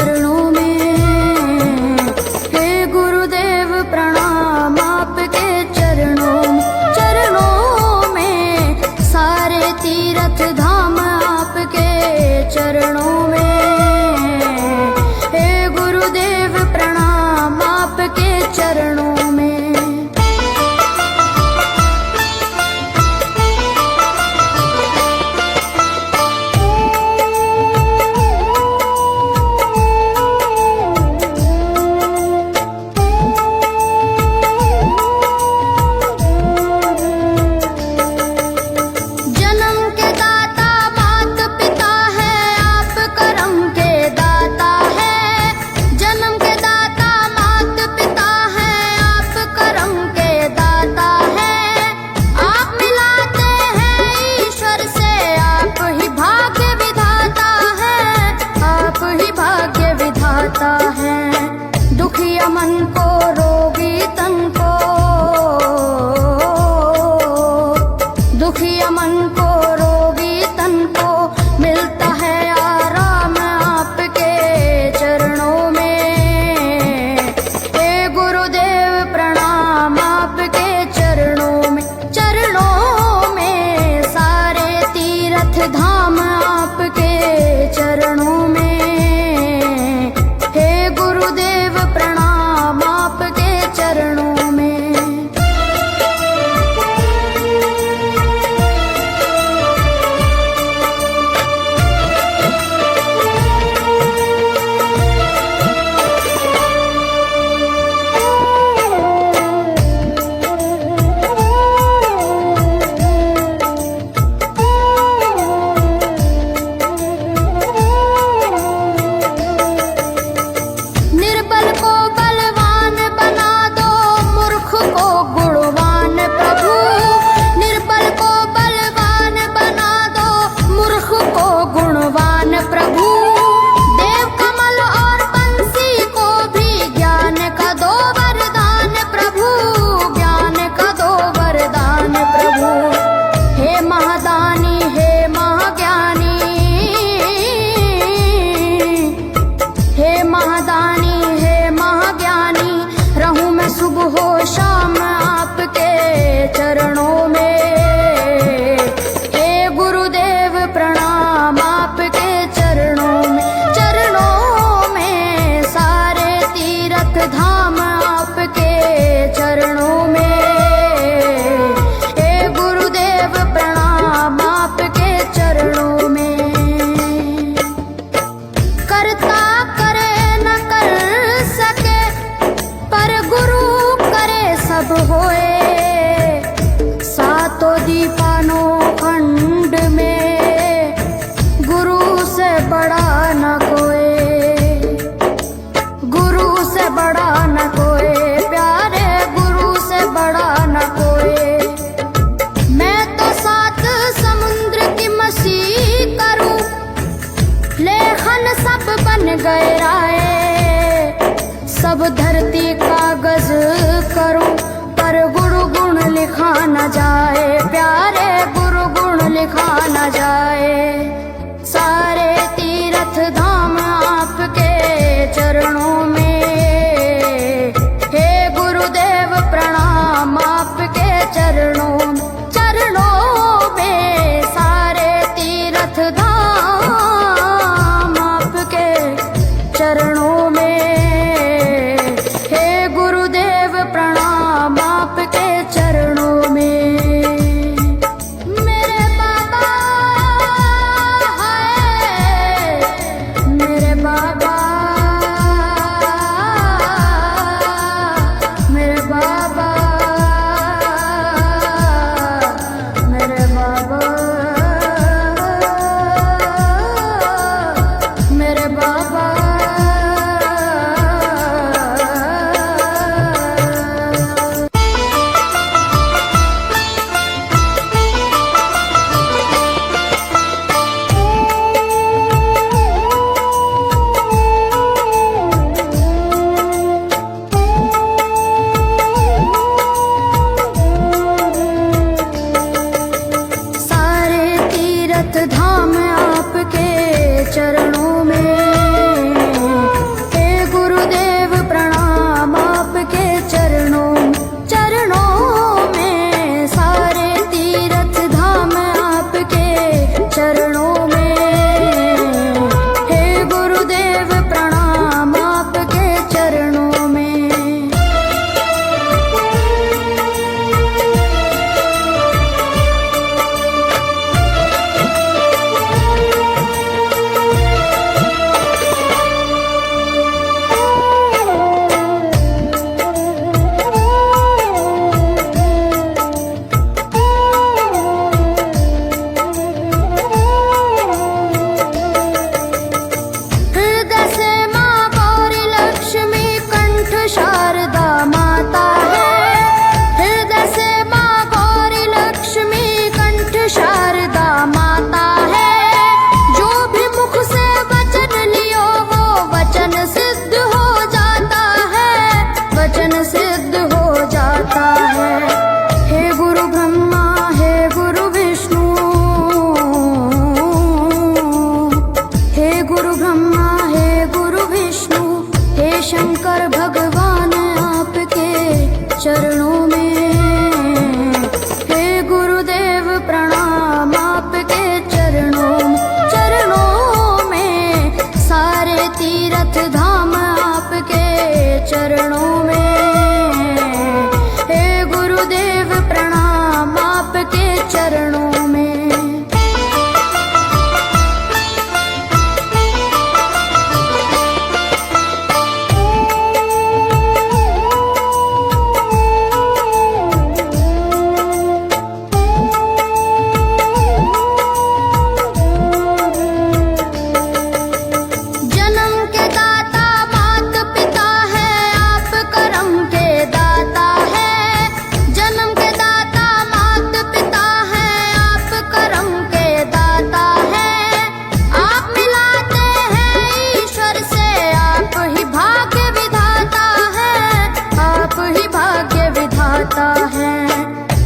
चरणों में। हे गुरुदेव प्रणाम आपके चरणों में, सारे तीर्थ धाम आपके चरणों में। हे गुरुदेव प्रणाम आपके चरणों में। दुखिया मन को रोगी तन को, दुखिया मन को रोगी तन को मिलता है आराम आपके चरणों में। हे गुरुदेव प्रणाम आपके चरणों में, सारे तीर्थ धाम आपके चरणों में। गुरुदेव प्रणाम आपके चरणों में। सुबह शाम आपके चरणों में। हे गुरुदेव प्रणाम आपके चरणों में, सारे तीर्थ धाम आपके चरणों में। हे गुरुदेव प्रणाम आपके चरणों में। करता करे न कर सके पर गुरु सब होए, सातों दीपानों खंड में गुरु से बड़ा न कोई, गुरु से बड़ा न कोई, प्यारे गुरु से बड़ा न कोई। मैं तो सात समुद्र की मछली करूं, लेखन सब बन गए राय, सब धरती कागज करूं पर गुरु गुण लिखा न जाए, प्यारे गुरु गुण लिखा न जाए। सारे तीर्थ धाम आपके चरणों में। हे गुरुदेव प्रणाम आपके चरणों में, सारे तीर्थ धाम आपके चरणों में। प्रणाम आपके चरणों में। मेरे बाबा है, मेरे बाबा, मेरे बाबा, मेरे बाबा, मेरे बाबा। शंकर भगवान आपके चरणों में, हे गुरुदेव प्रणाम आपके चरणों में सारे तीर्थ धाम आपके चरणों में, हे गुरुदेव प्रणाम आपके चरणों में।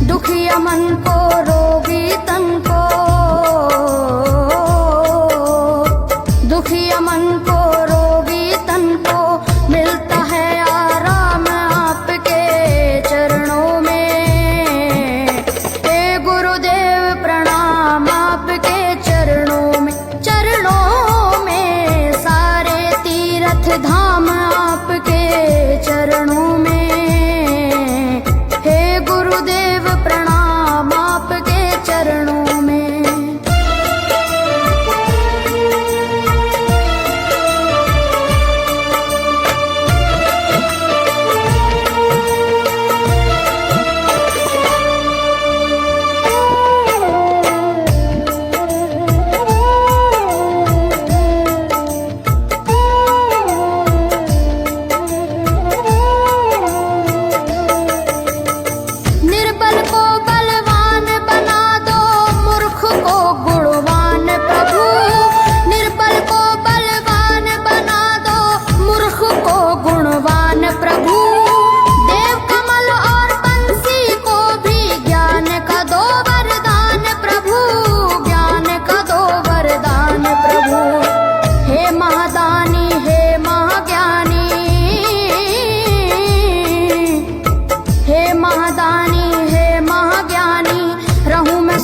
दुखिया मन को रोगी तन को, दुखिया मन को रोगी तन को मिलता है आराम आपके चरणों में, हे गुरुदेव प्रणाम आपके चरणों में सारे तीर्थ धाम आपके चरणों में, गुरुदेव प्रणाम आपके चरणों में।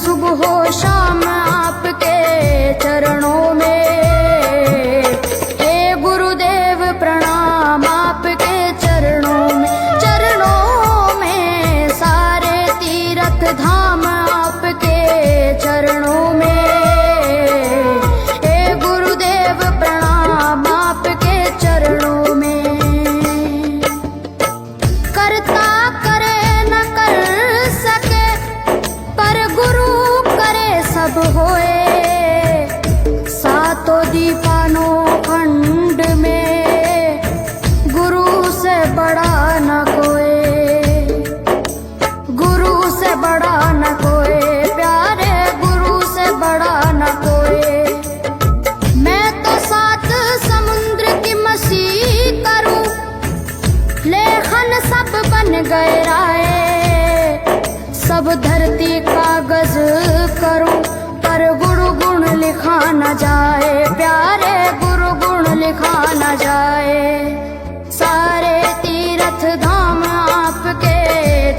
सुबह हो शाम आपके चरणों में, हे गुरुदेव प्रणाम आपके चरणों में सारे तीर्थ धाम आपके चरणों में, हे गुरुदेव प्रणाम आपके चरणों में। करता करे न कर सके पर गुरु सब होए, सातों दीपानों खंड में गुरु से बड़ा न कोई, गुरु से बड़ा न कोई प्यारे, गुरु से बड़ा न कोई। मैं तो 7 समुद्र की मसी करूं, लेखन सब बन गए राय, सब धरती कागज करूं पर गुरु गुण लिखा न जाए प्यारे, गुरु गुण लिखा न जाए। सारे तीर्थ धाम आपके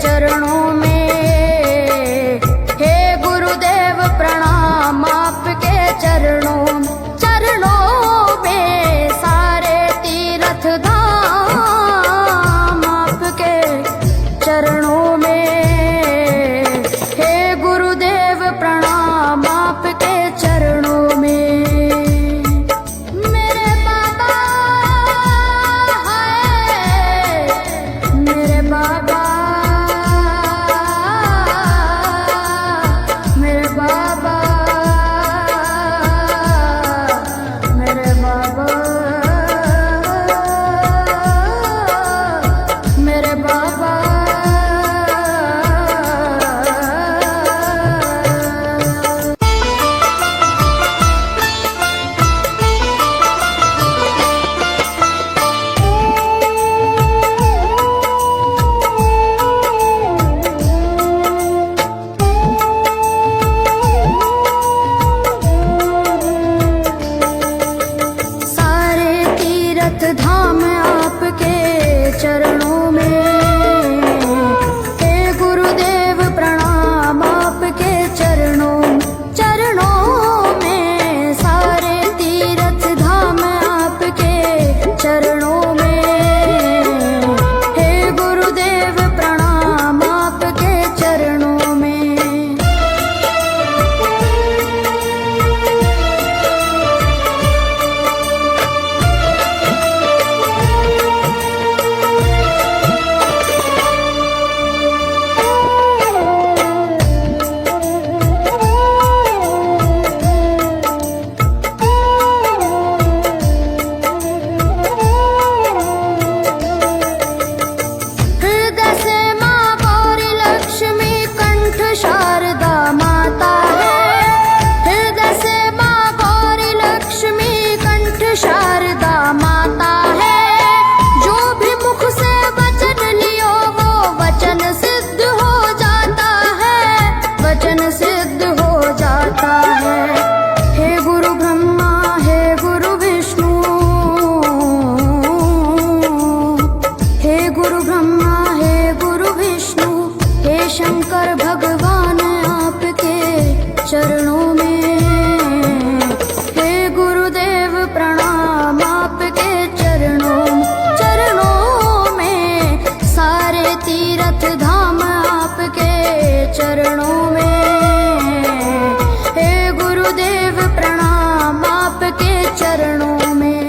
चरणों में, हे गुरुदेव प्रणाम आपके चरणों में सारे तीर्थ धाम आपके चरणों में, प्रणाम आपके चरणों में। मेरे बाबा है, मेरे बाबा, मेरे बाबा, मेरे बाबा, मेरे बाबा। धाम आपके चरणों में। हे गुरुदेव प्रणाम आपके चरणों में, सारे तीर्थ धाम आपके चरणों में। हे गुरुदेव प्रणाम आपके चरणों में। शंकर भगवान आपके चरणों में। हे गुरुदेव प्रणाम आपके चरणों में, सारे तीर्थ धाम आपके चरणों में। हे गुरुदेव प्रणाम आपके चरणों में।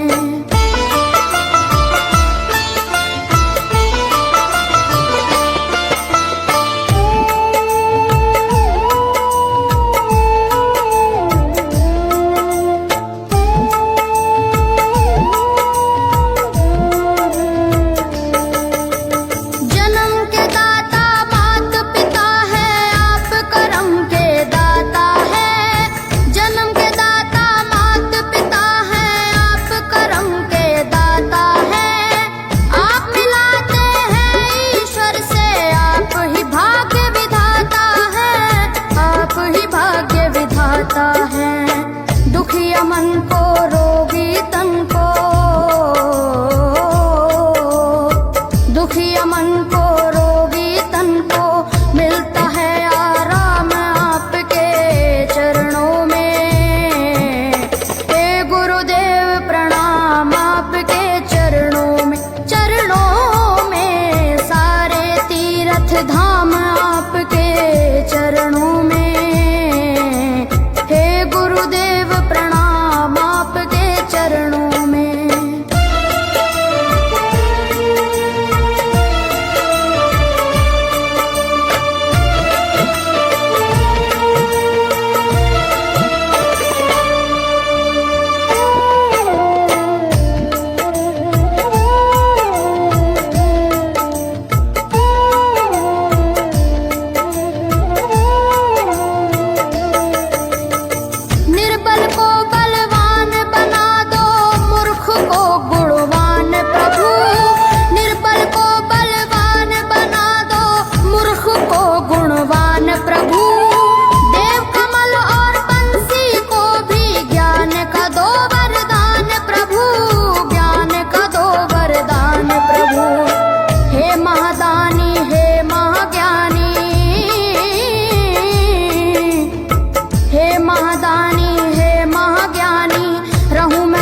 दुखिया मन को रोगी तन को, दुखिया मन को रोगी तन को मिलता है आराम आपके चरणों में। हे गुरुदेव प्रणाम आपके चरणों में, सारे तीर्थ धाम आपके चरणों में। गुरुदेव प्रणाम आपके चरणों में।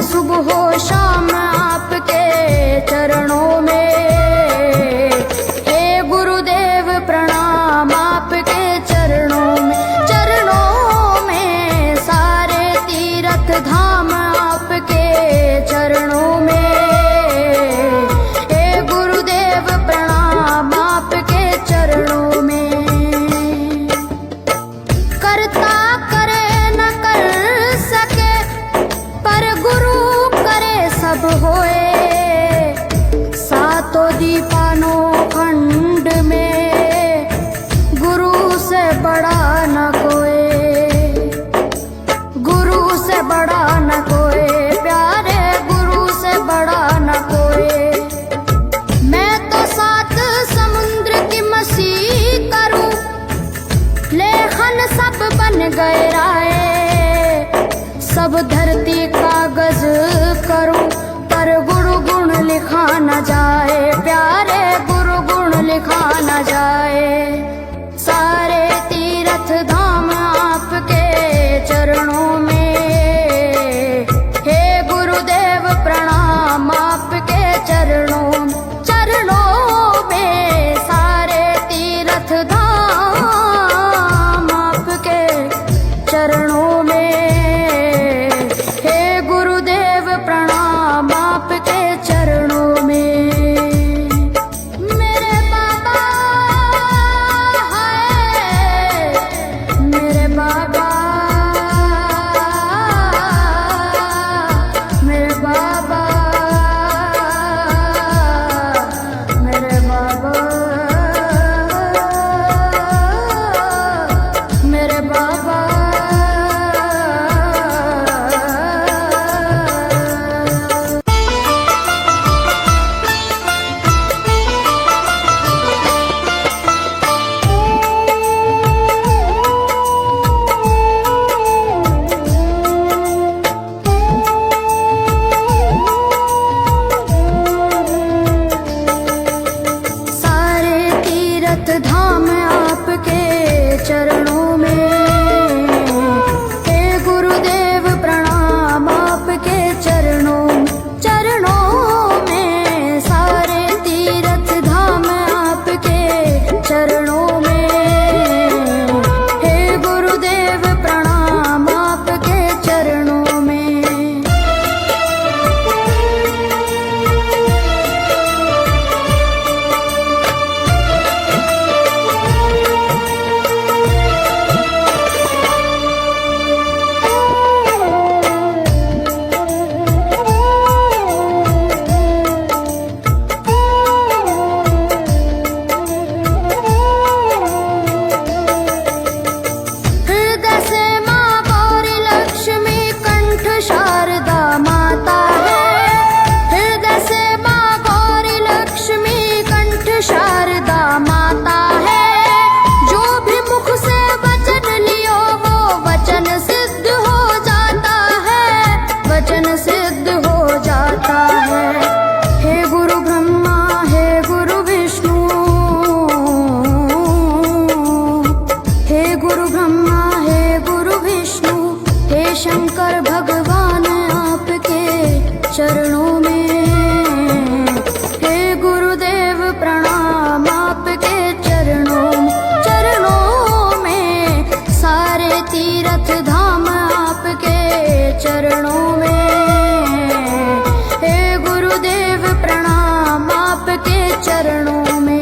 सुबह शाम आपके चरणों में। हे गुरुदेव प्रणाम आपके चरणों में, सारे तीर्थ धाम आपके चरणों में। हे गुरुदेव प्रणाम आपके चरणों में। करता करे न कर सके, पर गुरु करे सब होए। चरणों में।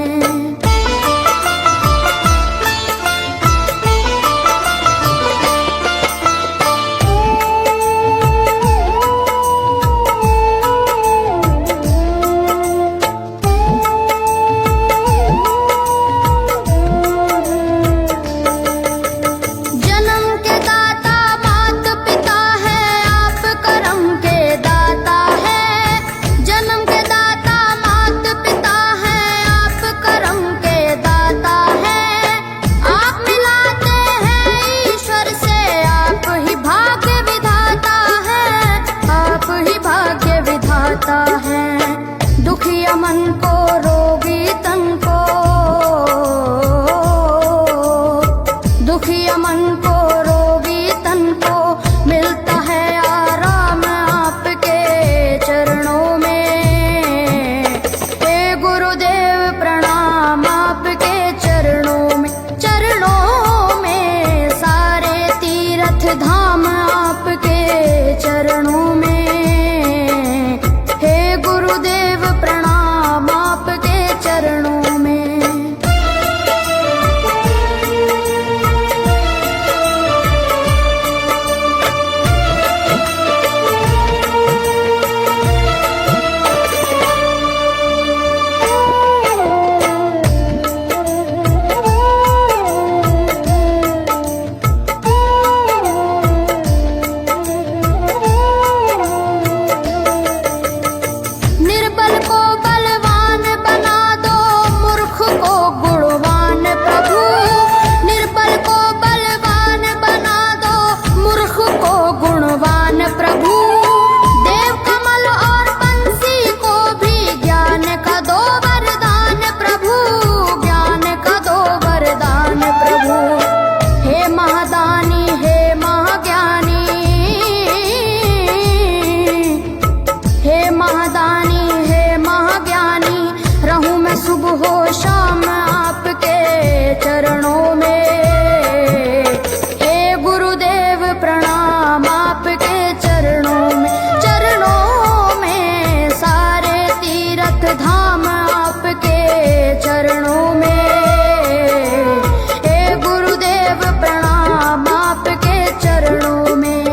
दुखिया मन को रोगी तन को, दुखिया मन को रोगी तन को मिलता है आराम आपके चरणों में। हे गुरुदेव प्रणाम आपके चरणों में, चरणों में सारे तीर्थ धाम आपके चरणों में। गुरुदेव प्रणाम आपके चरणों में। निर्बल को बलवान बना दो, मूर्ख को गुणवान प्रभु। निर्बल को बलवान बना दो, मूर्ख को गुणवान प्रभु। देव कमल और बंसी को भी ज्ञान का दो वरदान प्रभु, ज्ञान का दो वरदान प्रभु। हे महादानी हे महाज्ञानी, हे महादानी हे महाज्ञानी, रहूं मैं सुबह हो शाम आपके चरणों में। हे गुरुदेव प्रणाम आपके चरणों में, चरणों में सारे तीर्थ धाम आपके चरणों में। हे गुरुदेव प्रणाम आपके चरणों में।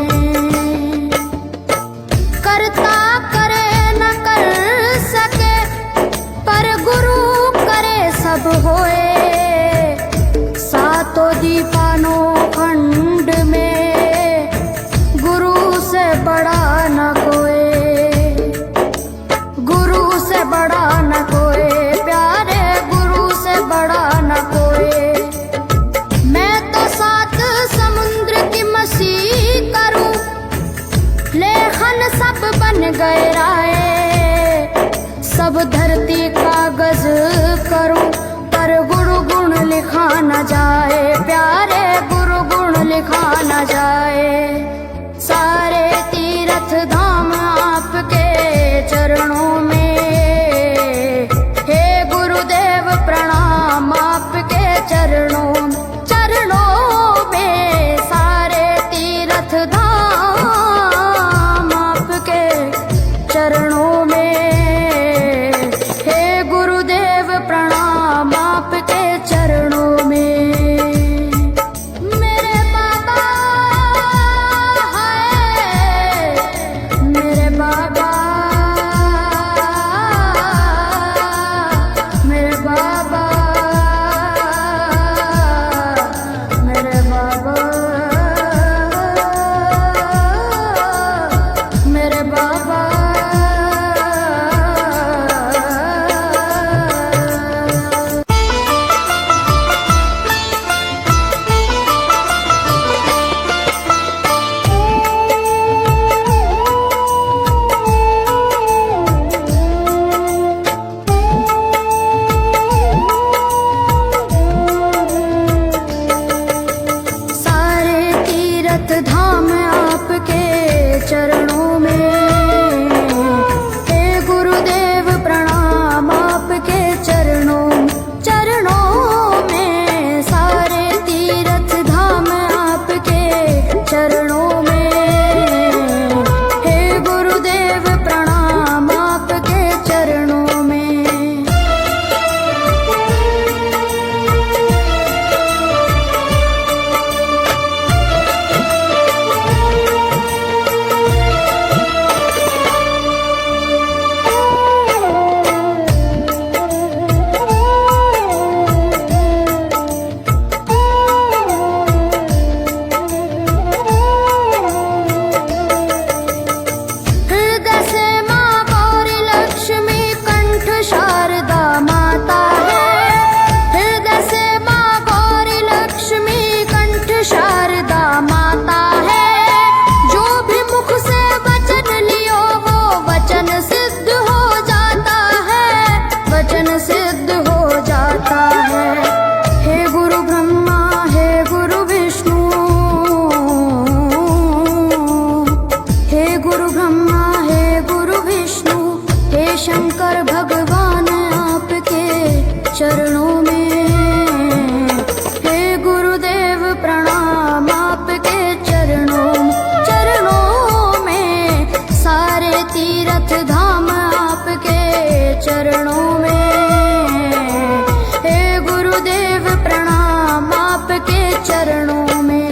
करता करे न कर सके, पर गुरु करे सब होए। सातों दीपानों खंड में गुरु से बड़ा न कोई, गुरु से बड़ा न कोई, प्यारे गुरु से बड़ा न कोई। मैं तो सात समुद्र की मसी करूं, लेखन सब बन गए राय। सब धरती कागज करूं, पर गुरु गुण लिखा न जाए, प्यारे गुरु गुण लिखा न जाए। सारे तीर्थ धाम आपके चरणों में। हे गुरुदेव प्रणाम आपके चरणों में, चरणों में सारे तीर्थ धाम आपके चरणों में। हे गुरुदेव प्रणाम आपके चरणों में। मेरे बाबा है, मेरे बाबा, मेरे बाबा, चरणों में। हे गुरुदेव प्रणाम आपके चरणों में, सारे तीर्थ धाम आपके चरणों में। हे गुरुदेव प्रणाम आपके चरणों में।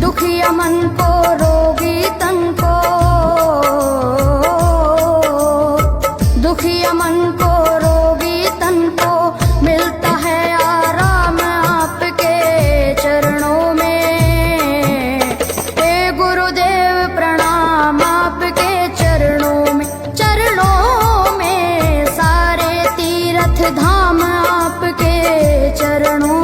दुखिया मन को रोगी तन को, दुखिया मन को रोगी तन को मिलता है आराम आपके चरणों में। हे गुरुदेव प्रणाम आपके चरणों में, सारे तीर्थ धाम आपके चरणों